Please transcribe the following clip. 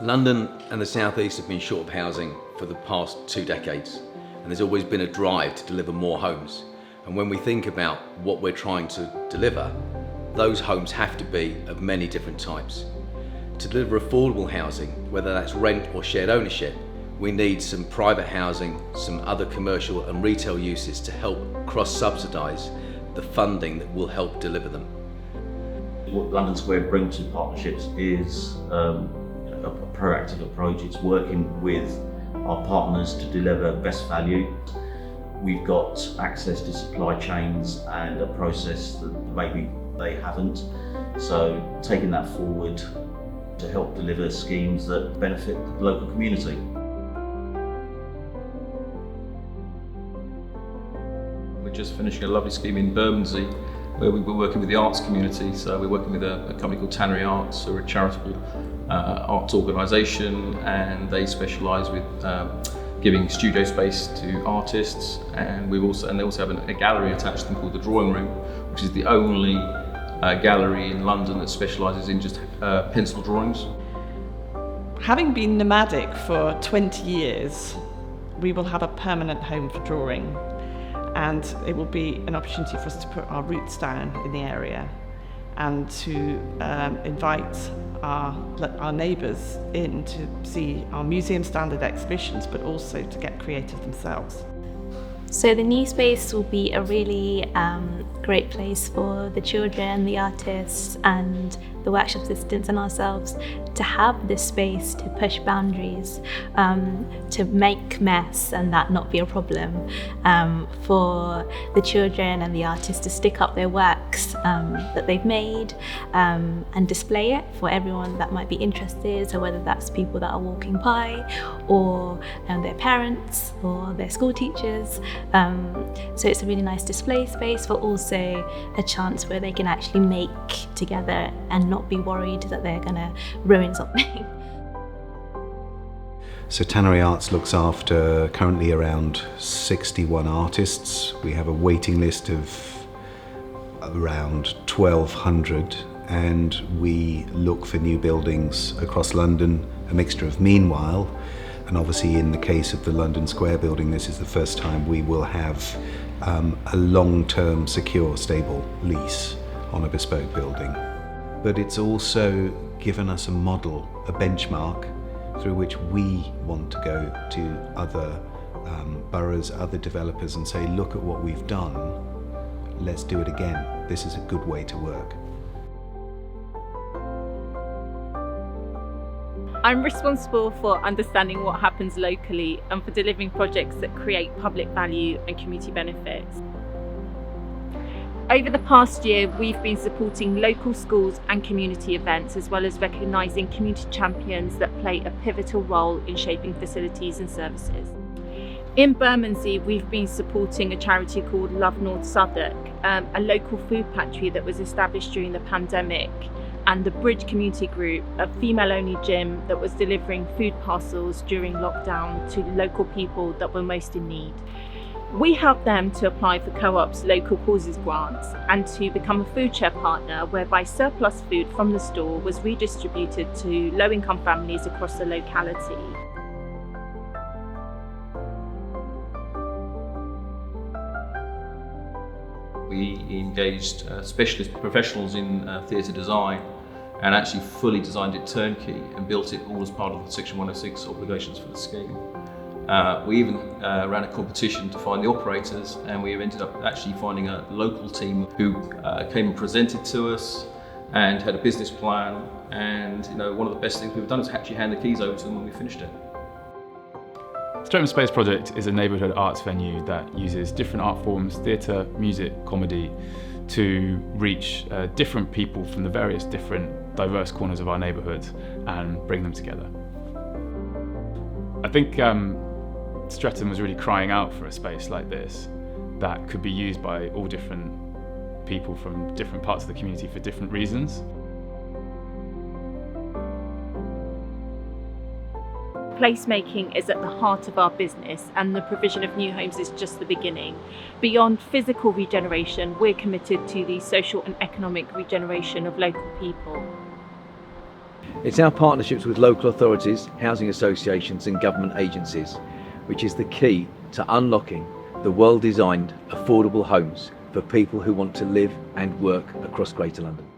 London and the South East have been short of housing for the past 2 decades, and there's always been a drive to deliver more homes. And when we think about what we're trying to deliver, those homes have to be of many different types. To deliver affordable housing, whether that's rent or shared ownership, we need some private housing, some other commercial and retail uses to help cross-subsidise the funding that will help deliver them. What London Square bring to partnerships is a proactive approach. It's working with our partners to deliver best value. We've got access to supply chains and a process that maybe they haven't. So taking that forward to help deliver schemes that benefit the local community. We're just finishing a lovely scheme in Bermondsey where we were working with the arts community. So we're working with a company called Tannery Arts, who are a charitable arts organisation, and they specialise with giving studio space to artists. And they also have a gallery attached to them called the Drawing Room, which is the only gallery in London that specialises in just pencil drawings. Having been nomadic for 20 years, we will have a permanent home for drawing, and it will be an opportunity for us to put our roots down in the area and to invite our neighbours in to see our museum standard exhibitions, but also to get creative themselves. So the new space will be a really great place for the children, the artists and the workshop assistants and ourselves to have this space to push boundaries, to make mess and that not be a problem, for the children and the artists to stick up their works that they've made and display it for everyone that might be interested, so whether that's people that are walking by or their parents or their school teachers. So it's a really nice display space, but also a chance where they can actually make together and not be worried that they're going to ruin something. So Tannery Arts looks after currently around 61 artists. We have a waiting list of around 1,200, and we look for new buildings across London, a mixture of meanwhile. And obviously in the case of the London Square building, this is the first time we will have a long-term, secure, stable lease on a bespoke building. But it's also given us a model, a benchmark, through which we want to go to other boroughs, other developers and say, look at what we've done, let's do it again. This is a good way to work. I'm responsible for understanding what happens locally and for delivering projects that create public value and community benefits. Over the past year, we've been supporting local schools and community events, as well as recognising community champions that play a pivotal role in shaping facilities and services. In Bermondsey, we've been supporting a charity called Love North Southwark, a local food pantry that was established during the pandemic, and the Bridge Community Group, a female-only gym that was delivering food parcels during lockdown to local people that were most in need. We helped them to apply for Co-op's local causes grants and to become a food share partner, whereby surplus food from the store was redistributed to low-income families across the locality. We engaged specialist professionals in theatre design and actually fully designed it turnkey and built it all as part of the Section 106 obligations for the scheme. We even ran a competition to find the operators, and we ended up actually finding a local team who came and presented to us and had a business plan. And one of the best things we've done is actually hand the keys over to them when we finished it. Streatham Space Project is a neighbourhood arts venue that uses different art forms, theatre, music, comedy, to reach different people from the various different diverse corners of our neighbourhood and bring them together. I think Streatham was really crying out for a space like this that could be used by all different people from different parts of the community for different reasons. Placemaking is at the heart of our business, and the provision of new homes is just the beginning. Beyond physical regeneration, we're committed to the social and economic regeneration of local people. It's our partnerships with local authorities, housing associations and government agencies which is the key to unlocking the well-designed, affordable homes for people who want to live and work across Greater London.